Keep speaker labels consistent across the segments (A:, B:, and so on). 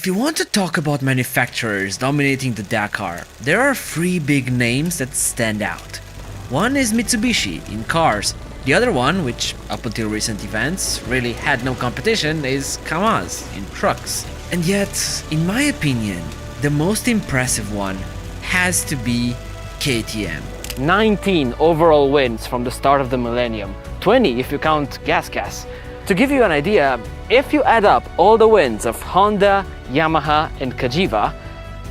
A: If you want to talk about manufacturers dominating the Dakar, there are three big names that stand out. One is Mitsubishi in cars. The other one, which up until recent events really had no competition, is Kamaz in trucks. And yet, in my opinion, the most impressive one has to be KTM.
B: 19 overall wins from the start of the millennium, 20 if you count Gas. To give you an idea, if you add up all the wins of Honda, Yamaha and Cagiva,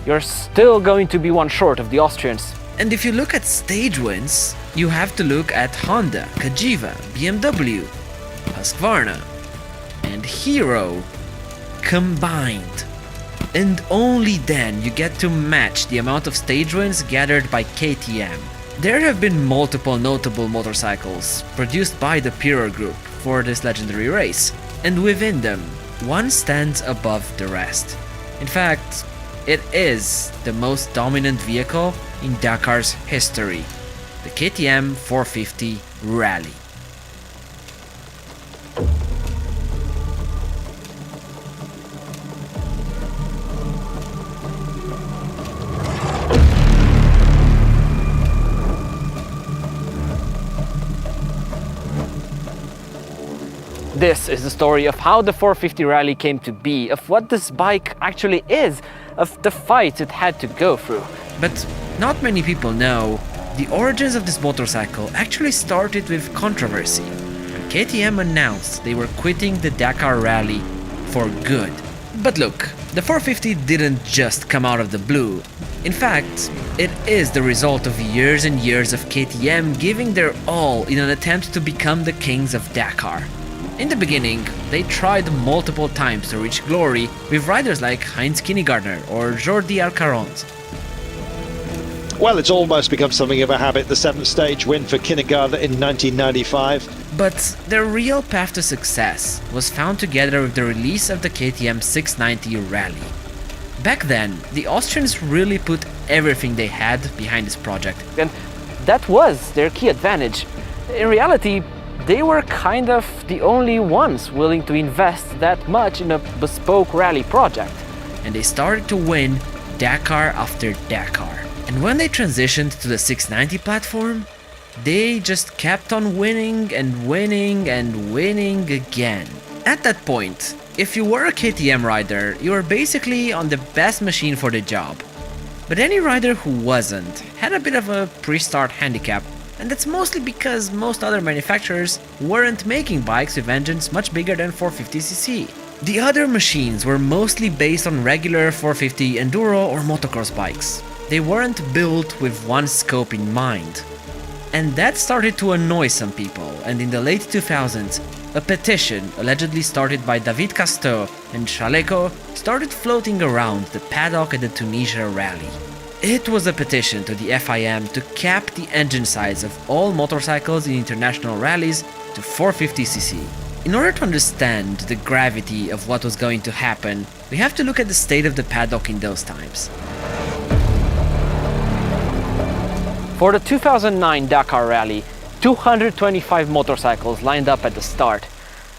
B: you're still going to be one short of the Austrians.
A: And if you look at stage wins, you have to look at Honda, Cagiva, BMW, Husqvarna and Hero combined. And only then you get to match the amount of stage wins gathered by KTM. There have been multiple notable motorcycles produced by the Piro Group for this legendary race, and within them, one stands above the rest. In fact, it is the most dominant vehicle in Dakar's history, the KTM 450 Rally.
B: This is the story of how the 450 Rally came to be, of what this bike actually is, of the fights it had to go through.
A: But not many people know, the origins of this motorcycle actually started with controversy when KTM announced they were quitting the Dakar Rally for good. But look, the 450 didn't just come out of the blue. In fact, it is the result of years and years of KTM giving their all in an attempt to become the kings of Dakar. In the beginning, they tried multiple times to reach glory with riders like Heinz Kinnegartner or Jordi Alcaron.
C: Well, it's almost become something of a habit, the 7th stage win for Kinnegartner in 1995.
A: But their real path to success was found together with the release of the KTM 690 Rally. Back then, the Austrians really put everything they had behind this project.
B: And that was their key advantage. In reality, they were kind of the only ones willing to invest that much in a bespoke rally project.
A: And they started to win Dakar after Dakar. And when they transitioned to the 690 platform, they just kept on winning and winning and winning again. At that point, if you were a KTM rider, you were basically on the best machine for the job. But any rider who wasn't had a bit of a pre-start handicap. And that's mostly because most other manufacturers weren't making bikes with engines much bigger than 450cc. The other machines were mostly based on regular 450 enduro or motocross bikes. They weren't built with one scope in mind. And that started to annoy some people, and in the late 2000s, a petition allegedly started by David Casteau and Chaleco started floating around the paddock at the Tunisia Rally. It was a petition to the FIM to cap the engine size of all motorcycles in international rallies to 450cc. In order to understand the gravity of what was going to happen, we have to look at the state of the paddock in those times.
B: For the 2009 Dakar Rally, 225 motorcycles lined up at the start.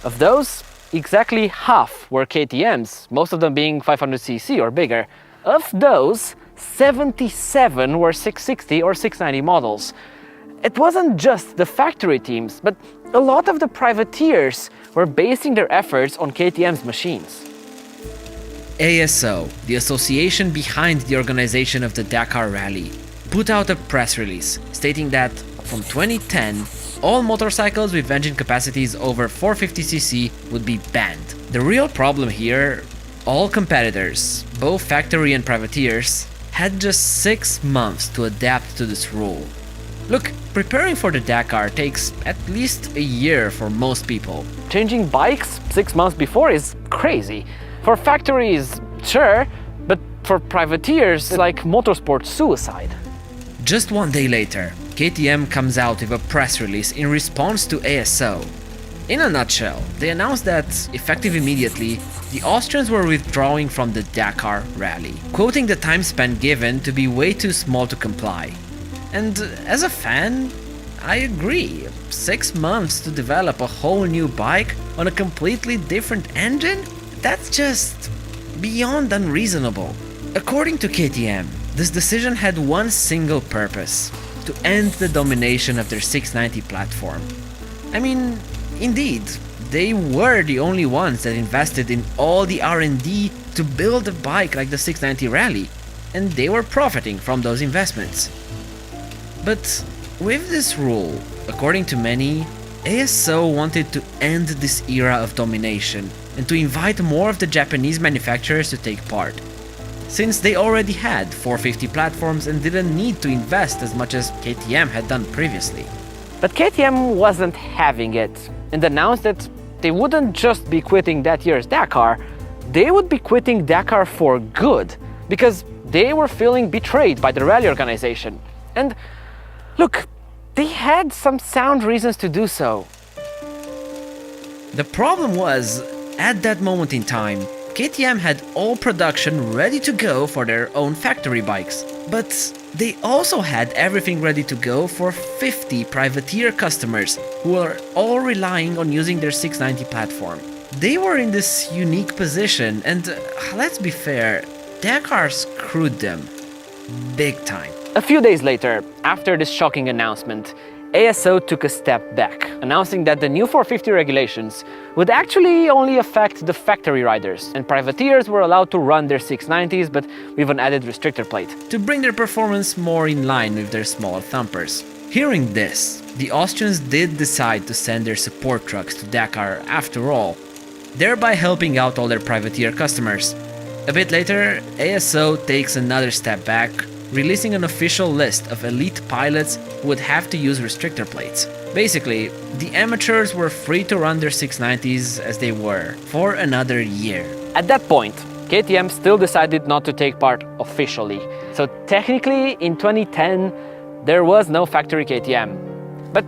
B: Of those, exactly half were KTMs, most of them being 500cc or bigger. Of those, 77 were 660 or 690 models. It wasn't just the factory teams, but a lot of the privateers were basing their efforts on KTM's machines.
A: ASO, the association behind the organization of the Dakar Rally, put out a press release stating that from 2010, all motorcycles with engine capacities over 450cc would be banned. The real problem here, all competitors, both factory and privateers, had just 6 months to adapt to this rule. Look, preparing for the Dakar takes at least a year for most people.
B: Changing bikes 6 months before is crazy. For factories, sure, but for privateers, it's like motorsport suicide.
A: Just one day later, KTM comes out with a press release in response to ASO. In a nutshell, they announced that, effective immediately, the Austrians were withdrawing from the Dakar Rally, quoting the time span given to be way too small to comply. And as a fan, I agree. 6 months to develop a whole new bike on a completely different engine? That's just beyond unreasonable. According to KTM, this decision had one single purpose: to end the domination of their 690 platform. I mean, indeed, they were the only ones that invested in all the R&D to build a bike like the 690 Rally, and they were profiting from those investments. But with this rule, according to many, ASO wanted to end this era of domination and to invite more of the Japanese manufacturers to take part, since they already had 450 platforms and didn't need to invest as much as KTM had done previously.
B: But KTM wasn't having it and announced that they wouldn't just be quitting that year's Dakar, they would be quitting Dakar for good, because they were feeling betrayed by the rally organization. And look, they had some sound reasons to do so.
A: The problem was, at that moment in time, KTM had all production ready to go for their own factory bikes, but they also had everything ready to go for 50 privateer customers who were all relying on using their 690 platform. They were in this unique position, and let's be fair, Dakar screwed them big time.
B: A few days later, after this shocking announcement, ASO took a step back, announcing that the new 450 regulations would actually only affect the factory riders, and privateers were allowed to run their 690s but with an added restrictor plate,
A: to bring their performance more in line with their smaller thumpers. Hearing this, the Austrians did decide to send their support trucks to Dakar after all, thereby helping out all their privateer customers. A bit later, ASO takes another step back, releasing an official list of elite pilots who would have to use restrictor plates. Basically, the amateurs were free to run their 690s as they were, for another year.
B: At that point, KTM still decided not to take part officially. So technically, in 2010, there was no factory KTM. But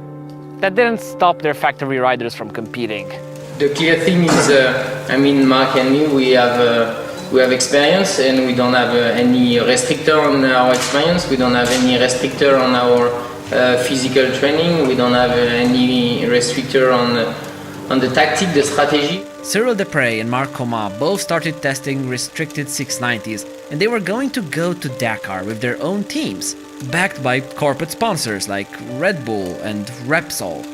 B: that didn't stop their factory riders from competing.
D: The clear thing is, Mark and me, we have experience, and we don't have any restrictor on our experience. We don't have any restrictor on our physical training. We don't have any restrictor on the tactic, the strategy.
A: Cyril Desprez and Marc Coma both started testing restricted 690s, and they were going to go to Dakar with their own teams, backed by corporate sponsors like Red Bull and Repsol.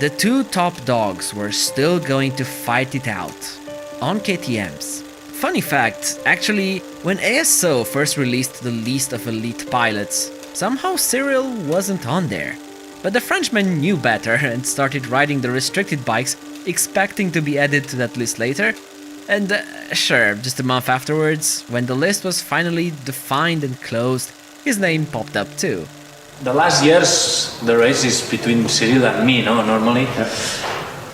A: The two top dogs were still going to fight it out on KTMs. Funny fact, actually, when ASO first released the list of elite pilots, somehow Cyril wasn't on there. But the Frenchman knew better and started riding the restricted bikes, expecting to be added to that list later. And sure, just a month afterwards, when the list was finally defined and closed, his name popped up too.
E: The last years, the race is between Cyril and me, no? Normally.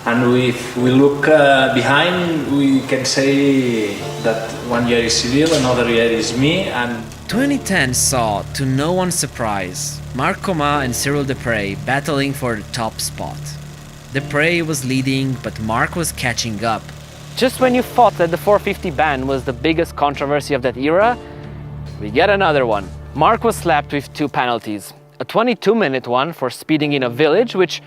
E: And if we look behind, we can say that one year is Cyril, another year is me, and
A: 2010 saw, to no one's surprise, Marc Coma and Cyril Desprez battling for the top spot. Desprez was leading, but Marc was catching up.
B: Just when you thought that the 450 ban was the biggest controversy of that era, we get another one. Marc was slapped with 2 penalties. A 22-minute one for speeding in a village, which,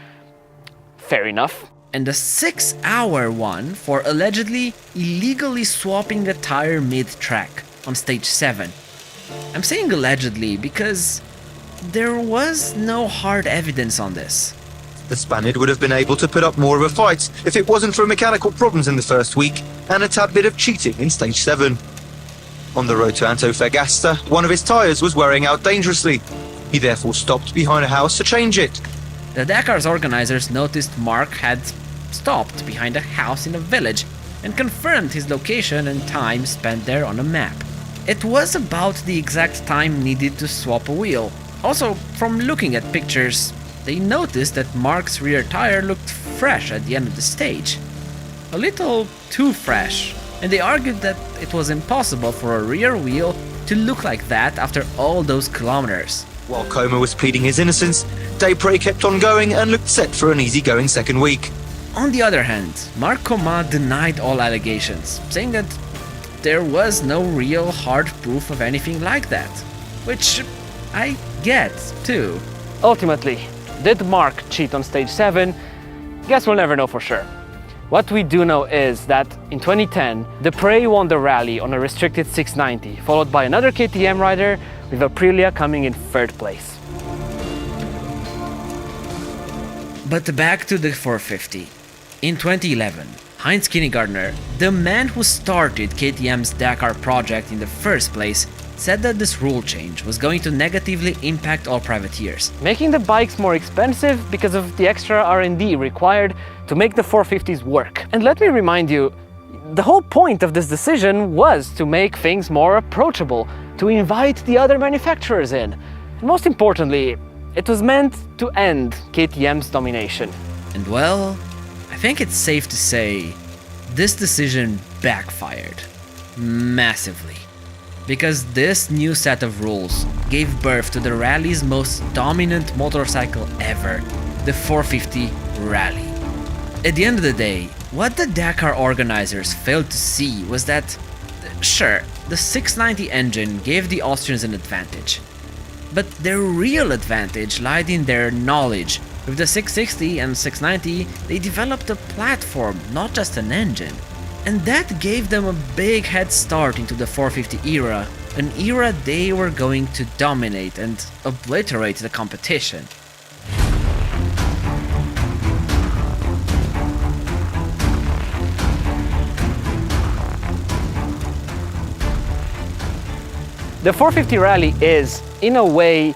B: fair enough.
A: And a 6-hour one for allegedly illegally swapping a tire mid-track on stage 7. I'm saying allegedly because there was no hard evidence on this.
F: The Spaniard would have been able to put up more of a fight if it wasn't for mechanical problems in the first week and a tad bit of cheating in stage 7. On the road to Antofagasta, one of his tyres was wearing out dangerously. He therefore stopped behind a house to change it.
A: The Dakar's organizers noticed Marc had stopped behind a house in a village and confirmed his location and time spent there on a map. It was about the exact time needed to swap a wheel. Also, from looking at pictures, they noticed that Marc's rear tire looked fresh at the end of the stage. A little too fresh, and they argued that it was impossible for a rear wheel to look like that after all those kilometers.
F: While Coma was pleading his innocence, Desprez kept on going and looked set for an easy-going second week.
A: On the other hand, Marc Coma denied all allegations, saying that there was no real hard proof of anything like that, which I get too.
B: Ultimately, did Marc cheat on stage 7? Guess we'll never know for sure. What we do know is that in 2010, the Prey won the rally on a restricted 690, followed by another KTM rider, with Aprilia coming in third place.
A: But back to the 450. In 2011, Heinz Kinnegartner, the man who started KTM's Dakar project in the first place, said that this rule change was going to negatively impact all privateers,
B: making the bikes more expensive because of the extra R&D required to make the 450s work. And let me remind you, the whole point of this decision was to make things more approachable, to invite the other manufacturers in. And most importantly, it was meant to end KTM's domination.
A: And well, I think it's safe to say this decision backfired massively. Because this new set of rules gave birth to the rally's most dominant motorcycle ever, the 450 Rally. At the end of the day, what the Dakar organizers failed to see was that, sure, the 690 engine gave the Austrians an advantage, but their real advantage lied in their knowledge. With the 660 and 690, they developed a platform, not just an engine. And that gave them a big head start into the 450 era, an era they were going to dominate and obliterate the competition.
B: The 450 Rally is, in a way,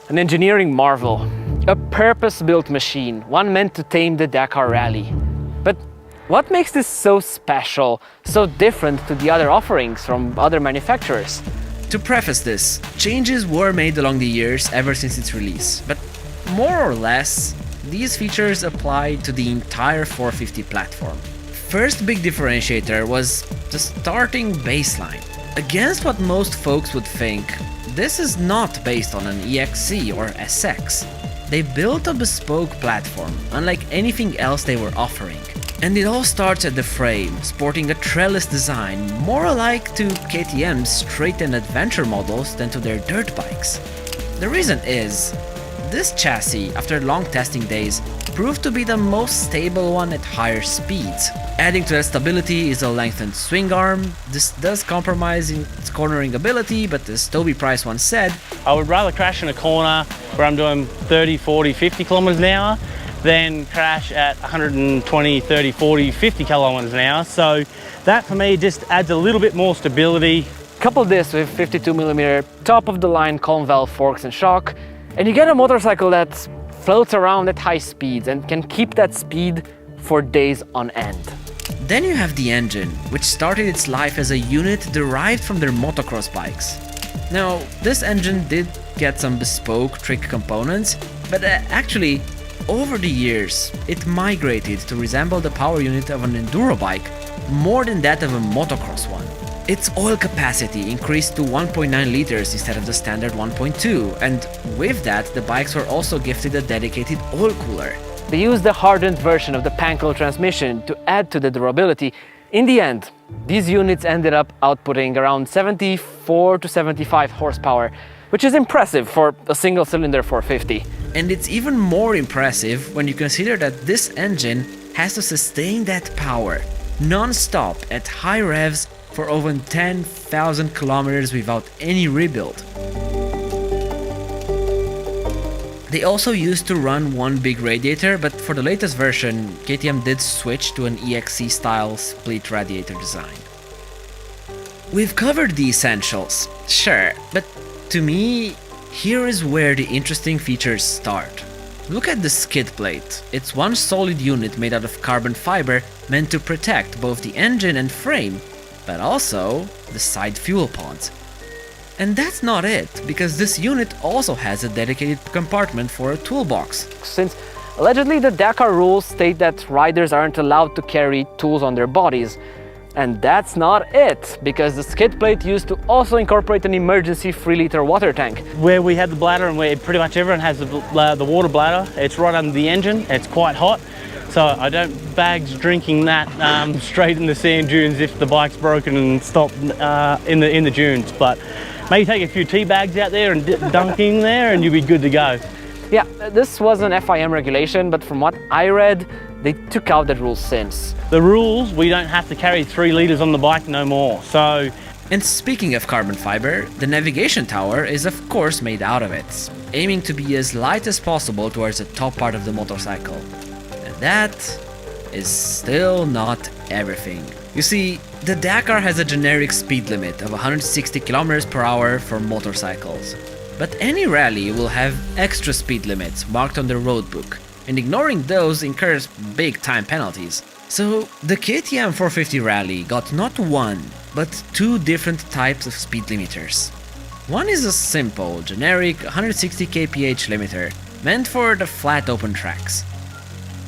B: an engineering marvel, a purpose-built machine, one meant to tame the Dakar Rally. But what makes this so special, so different to the other offerings from other manufacturers?
A: To preface this, changes were made along the years ever since its release, but more or less, these features apply to the entire 450 platform. First big differentiator was the starting baseline. Against what most folks would think, this is not based on an EXC or SX. They built a bespoke platform, unlike anything else they were offering. And it all starts at the frame, sporting a trellis design, more alike to KTM's straight and adventure models than to their dirt bikes. The reason is, this chassis, after long testing days, proved to be the most stable one at higher speeds. Adding to that stability is a lengthened swing arm. This does compromise in its cornering ability, but as Toby Price once said,
G: I would rather crash in a corner where I'm doing 30, 40, 50 kilometers an hour than crash at 120, 30, 40, 50 kilometers an hour. So that for me just adds a little bit more stability.
B: Couple this with 52mm top-of-the-line column valve forks and shock, and you get a motorcycle that floats around at high speeds and can keep that speed for days on end.
A: Then you have the engine, which started its life as a unit derived from their motocross bikes. Now, this engine did get some bespoke trick components, but actually, over the years, it migrated to resemble the power unit of an enduro bike more than that of a motocross one. Its oil capacity increased to 1.9 liters instead of the standard 1.2, and with that, the bikes were also gifted a dedicated oil cooler.
B: They used the hardened version of the Pankel transmission to add to the durability. In the end, these units ended up outputting around 74 to 75 horsepower, which is impressive for a single-cylinder 450.
A: And it's even more impressive when you consider that this engine has to sustain that power non-stop at high revs for over 10,000 kilometers without any rebuild. They also used to run one big radiator, but for the latest version, KTM did switch to an EXC style split radiator design. We've covered the essentials, sure, but to me, here is where the interesting features start. Look at the skid plate. It's one solid unit made out of carbon fiber meant to protect both the engine and frame, but also the side fuel pods. And that's not it, because this unit also has a dedicated compartment for a toolbox.
B: Since allegedly the Dakar rules state that riders aren't allowed to carry tools on their bodies. And that's not it, because the skid plate used to also incorporate an emergency 3-liter water tank.
G: Where we had the bladder and where pretty much everyone has the water bladder, it's right under the engine, it's quite hot. So I don't bags drinking that straight in the sand dunes if the bike's broken and stopped in the dunes. But maybe take a few tea bags out there and dunk in there and you'll be good to go.
B: Yeah, this was an FIM regulation, but from what I read, they took out that rule since.
G: The rules, we don't have to carry 3 litres on the bike no more. So
A: And speaking of carbon fiber, the navigation tower is of course made out of it, aiming to be as light as possible towards the top part of the motorcycle. And that is still not everything. You see, the Dakar has a generic speed limit of 160 km per hour for motorcycles. But any rally will have extra speed limits marked on the roadbook, and ignoring those incurs big time penalties. So the KTM 450 Rally got not one, but 2 different types of speed limiters. One is a simple, generic 160 kph limiter, meant for the flat open tracks.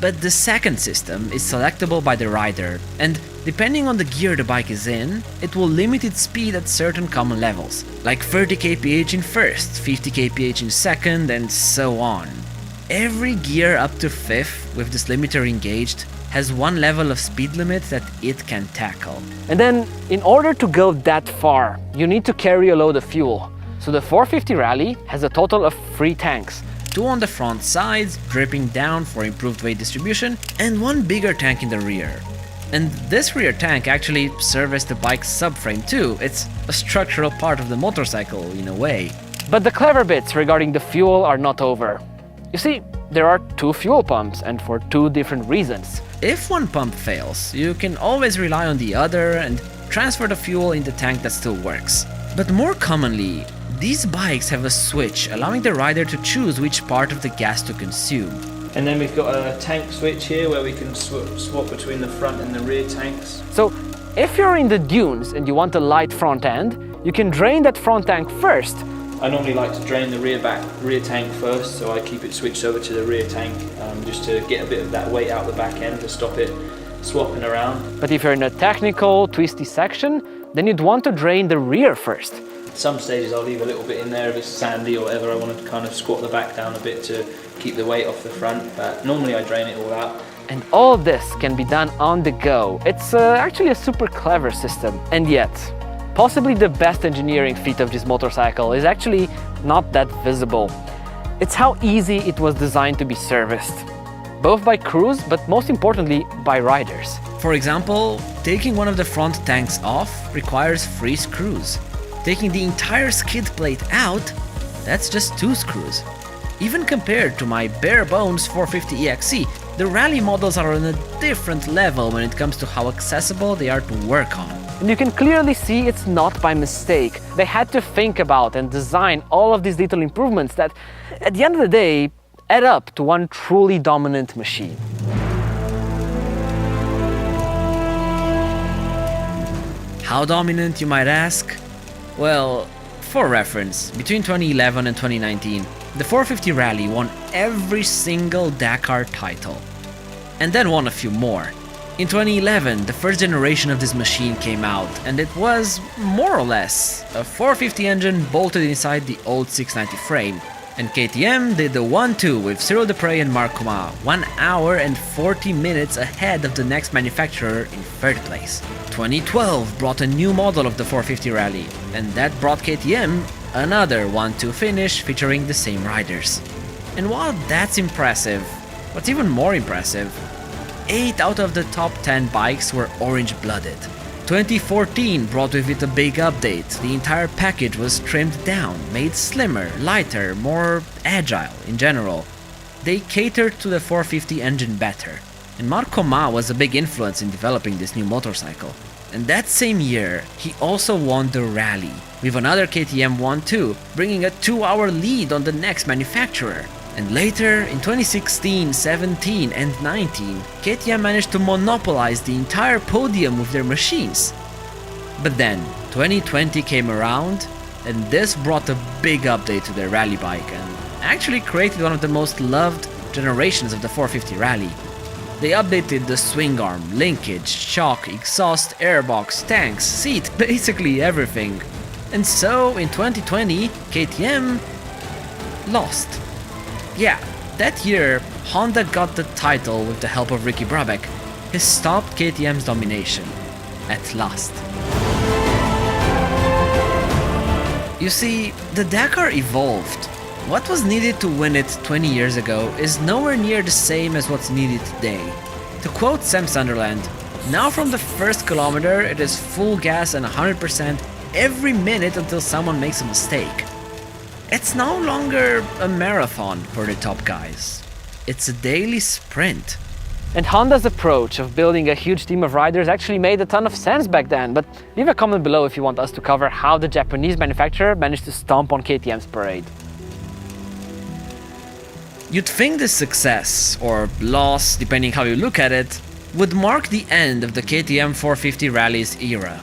A: But the second system is selectable by the rider, and depending on the gear the bike is in, it will limit its speed at certain common levels, like 30 kph in first, 50 kph in second, and so on. Every gear up to 5th with this limiter engaged has one level of speed limit that it can tackle.
B: And then, in order to go that far, you need to carry a load of fuel. So the 450 Rally has a total of 3 tanks.
A: 2 on the front sides, dripping down for improved weight distribution, and 1 bigger tank in the rear. And this rear tank actually serves the bike's subframe too. It's a structural part of the motorcycle in a way.
B: But the clever bits regarding the fuel are not over. You see, there are 2 fuel pumps, and for 2 different reasons.
A: If one pump fails, you can always rely on the other and transfer the fuel in the tank that still works. But more commonly, these bikes have a switch allowing the rider to choose which part of the gas to consume.
H: And then we've got a tank switch here where we can swap between the front and the rear tanks.
B: So, if you're in the dunes and you want a light front end, you can drain that front tank first.
H: I normally like to drain the rear tank first, so I keep it switched over to the rear tank just to get a bit of that weight out the back end to stop it swapping around.
B: But if you're in a technical, twisty section, then you'd want to drain the rear first.
H: At some stages I'll leave a little bit in there if it's sandy or whatever. I want to kind of squat the back down a bit to keep the weight off the front, but normally I drain it all out.
B: And all this can be done on the go. It's actually a super clever system. And yet, possibly the best engineering feat of this motorcycle is actually not that visible. It's how easy it was designed to be serviced, both by crews, but most importantly, by riders.
A: For example, taking one of the front tanks off requires 3 screws. Taking the entire skid plate out, that's just 2 screws. Even compared to my bare bones 450 EXE, the rally models are on a different level when it comes to how accessible they are to work on.
B: And you can clearly see it's not by mistake. They had to think about and design all of these little improvements that, at the end of the day, add up to one truly dominant machine.
A: How dominant, you might ask? Well, for reference, between 2011 and 2019, the 450 Rally won every single Dakar title, and then won a few more. In 2011, the first generation of this machine came out, and it was, more or less, a 450 engine bolted inside the old 690 frame. And KTM did the 1-2 with Cyril Dupre and Marc Comas, 1 hour and 40 minutes ahead of the next manufacturer in 3rd place. 2012 brought a new model of the 450 Rally, and that brought KTM another 1-2 finish featuring the same riders. And while that's impressive, what's even more impressive, 8 out of the top 10 bikes were orange-blooded. 2014 brought with it a big update. The entire package was trimmed down, made slimmer, lighter, more agile in general. They catered to the 450 engine better, and Marc Comas was a big influence in developing this new motorcycle. And that same year, he also won the rally, with another KTM 1-2, bringing a 2-hour lead on the next manufacturer. And later, in 2016, 17 and 19, KTM managed to monopolize the entire podium with their machines. But then, 2020 came around, and this brought a big update to their rally bike, and actually created one of the most loved generations of the 450 Rally. They updated the swing arm, linkage, shock, exhaust, airbox, tanks, seat, basically everything. And so, in 2020, KTM lost. Yeah, that year, Honda got the title with the help of Ricky Brabec. He stopped KTM's domination. At last. You see, the Dakar evolved. What was needed to win it 20 years ago is nowhere near the same as what's needed today. To quote Sam Sunderland, "Now from the first kilometer it is full gas and 100% every minute until someone makes a mistake." It's no longer a marathon for the top guys. It's a daily sprint.
B: And Honda's approach of building a huge team of riders actually made a ton of sense back then, but leave a comment below if you want us to cover how the Japanese manufacturer managed to stomp on KTM's parade.
A: You'd think this success, or loss, depending how you look at it, would mark the end of the KTM 450 Rally's era.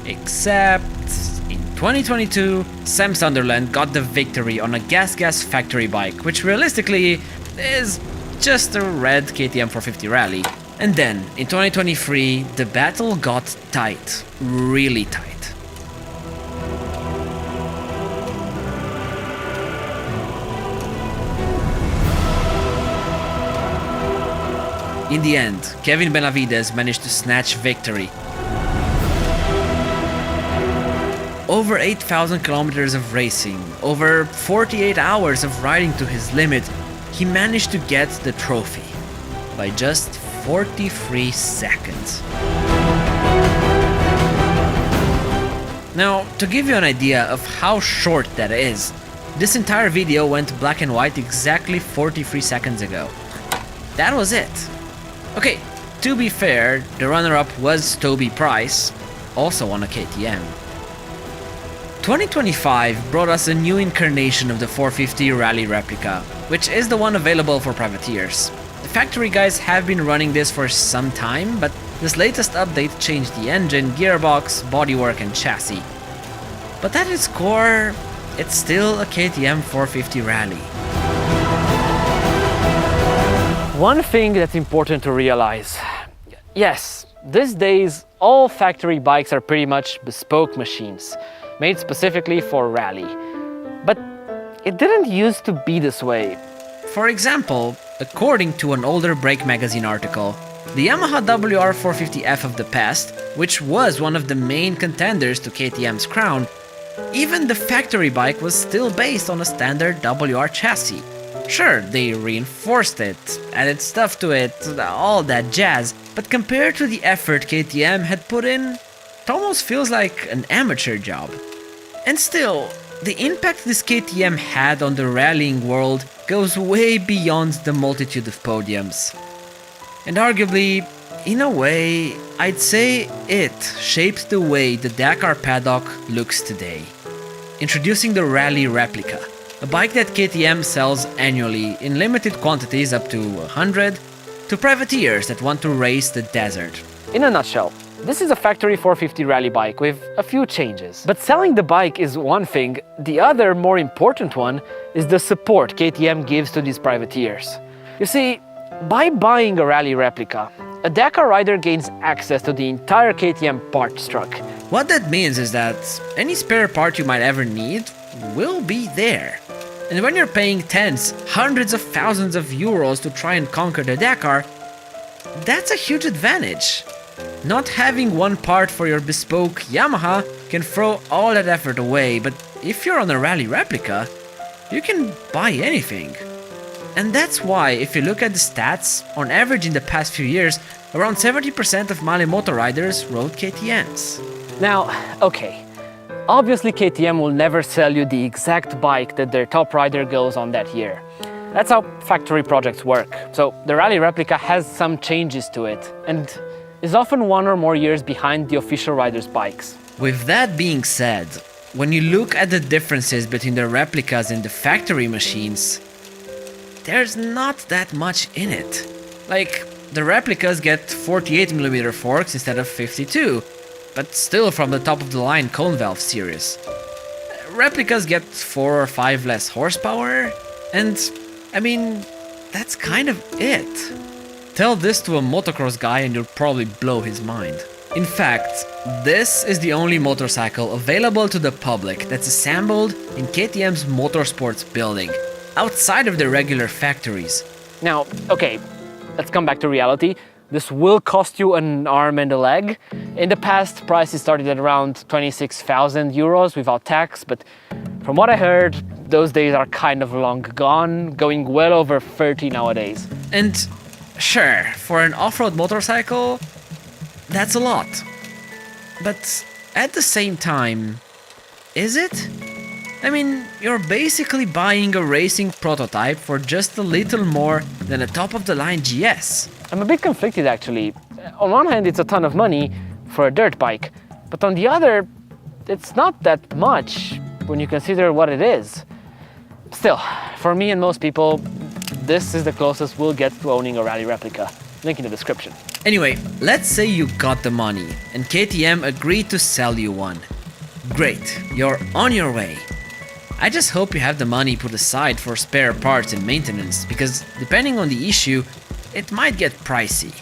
A: Except in 2022, Sam Sunderland got the victory on a gas factory bike, which realistically is just a red KTM 450 Rally. And then, in 2023, the battle got tight, really tight. In the end, Kevin Benavides managed to snatch victory. Over 8,000 kilometers of racing, over 48 hours of riding to his limit, he managed to get the trophy by just 43 seconds. Now, to give you an idea of how short that is, this entire video went black and white exactly 43 seconds ago. That was it. Okay, to be fair, the runner-up was Toby Price, also on a KTM. 2025 brought us a new incarnation of the 450 Rally replica, which is the one available for privateers. The factory guys have been running this for some time, but this latest update changed the engine, gearbox, bodywork and chassis. But at its core, it's still a KTM 450 Rally.
B: One thing that's important to realize. Yes, these days all factory bikes are pretty much bespoke machines, made specifically for rally. But it didn't used to be this way.
A: For example, according to an older Brake magazine article, the Yamaha WR450F of the past, which was one of the main contenders to KTM's crown, even the factory bike was still based on a standard WR chassis. Sure, they reinforced it, added stuff to it, all that jazz, but compared to the effort KTM had put in, it almost feels like an amateur job. And still, the impact this KTM had on the rallying world goes way beyond the multitude of podiums. And arguably, in a way, I'd say it shaped the way the Dakar paddock looks today. Introducing the Rally Replica, a bike that KTM sells annually in limited quantities up to 100 to privateers that want to race the desert.
B: In a nutshell, this is a factory 450 Rally bike with a few changes. But selling the bike is one thing, the other more important one is the support KTM gives to these privateers. You see, by buying a Rally replica, a Dakar rider gains access to the entire KTM parts truck.
A: What that means is that any spare part you might ever need will be there. And when you're paying tens, hundreds of thousands of euros to try and conquer the Dakar, that's a huge advantage. Not having one part for your bespoke Yamaha can throw all that effort away, but if you're on a Rally replica, you can buy anything. And that's why, if you look at the stats, on average in the past few years, around 70% of Male Moto riders rode KTMs.
B: Now, okay, obviously KTM will never sell you the exact bike that their top rider goes on that year. That's how factory projects work. So the Rally replica has some changes to it, and is often 1 or more years behind the official riders' bikes.
A: With that being said, when you look at the differences between the replicas and the factory machines, there's not that much in it. Like, the replicas get 48mm forks instead of 52, but still from the top of the line cone valve series. Replicas get 4 or 5 less horsepower, and I mean, that's kind of it. Tell this to a motocross guy and you'll probably blow his mind. In fact, this is the only motorcycle available to the public that's assembled in KTM's motorsports building, outside of the regular factories.
B: Now, okay, let's come back to reality. This will cost you an arm and a leg. In the past, prices started at around 26,000 euros without tax, but from what I heard, those days are kind of long gone, going well over 30 nowadays.
A: And Sure, for an off-road motorcycle, that's a lot. But at the same time, is it? I mean, you're basically buying a racing prototype for just a little more than a top-of-the-line GS.
B: I'm a bit conflicted actually. On one hand, it's a ton of money for a dirt bike, but on the other, it's not that much when you consider what it is. Still, for me and most people, this is the closest we'll get to owning a rally replica. Link in the description.
A: Anyway, let's say you got the money and KTM agreed to sell you one. Great, you're on your way. I just hope you have the money put aside for spare parts and maintenance, because depending on the issue, it might get pricey.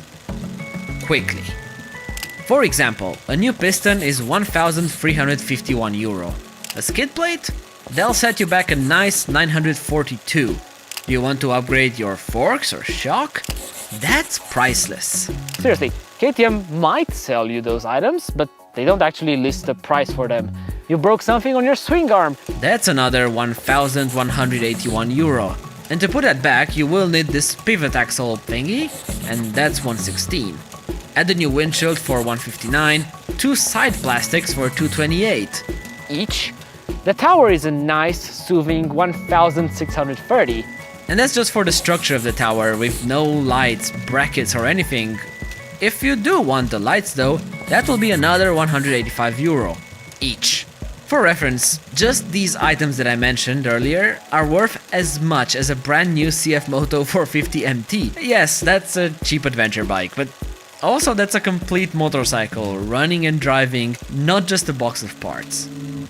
A: Quickly. For example, a new piston is €1,351. A skid plate? They'll set you back a nice 942. Do you want to upgrade your forks or shock? That's priceless.
B: Seriously, KTM might sell you those items, but they don't actually list the price for them. You broke something on your swing arm.
A: That's another €1,181. And to put that back, you will need this pivot axle thingy, and that's $116. Add a new windshield for $159, 2 side plastics for $228.
B: Each? The tower is a nice, soothing $1,630.
A: And that's just for the structure of the tower, with no lights, brackets or anything. If you do want the lights though, that will be another €185 each. For reference, just these items that I mentioned earlier are worth as much as a brand new CF Moto 450 MT. Yes, that's a cheap adventure bike, but also that's a complete motorcycle, running and driving, not just a box of parts.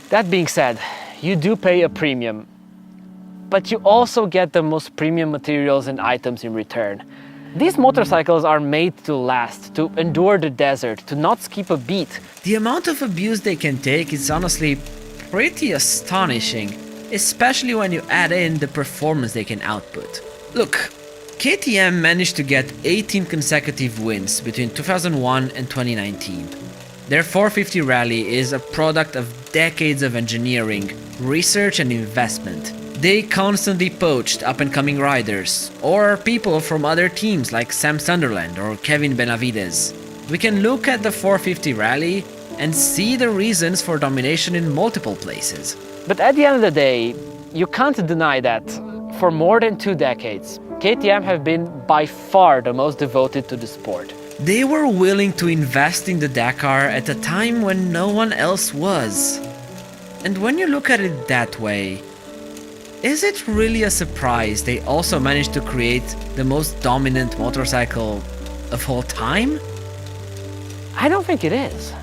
B: That being said, you do pay a premium, but you also get the most premium materials and items in return. These motorcycles are made to last, to endure the desert, to not skip a beat.
A: The amount of abuse they can take is honestly pretty astonishing, especially when you add in the performance they can output. Look, KTM managed to get 18 consecutive wins between 2001 and 2019. Their 450 rally is a product of decades of engineering, research and investment. They constantly poached up-and-coming riders, or people from other teams like Sam Sunderland or Kevin Benavides. We can look at the 450 rally and see the reasons for domination in multiple places.
B: But at the end of the day, you can't deny that for more than 2 decades, KTM have been by far the most devoted to the sport.
A: They were willing to invest in the Dakar at a time when no one else was. And when you look at it that way, is it really a surprise they also managed to create the most dominant motorcycle of all time?
B: I don't think it is.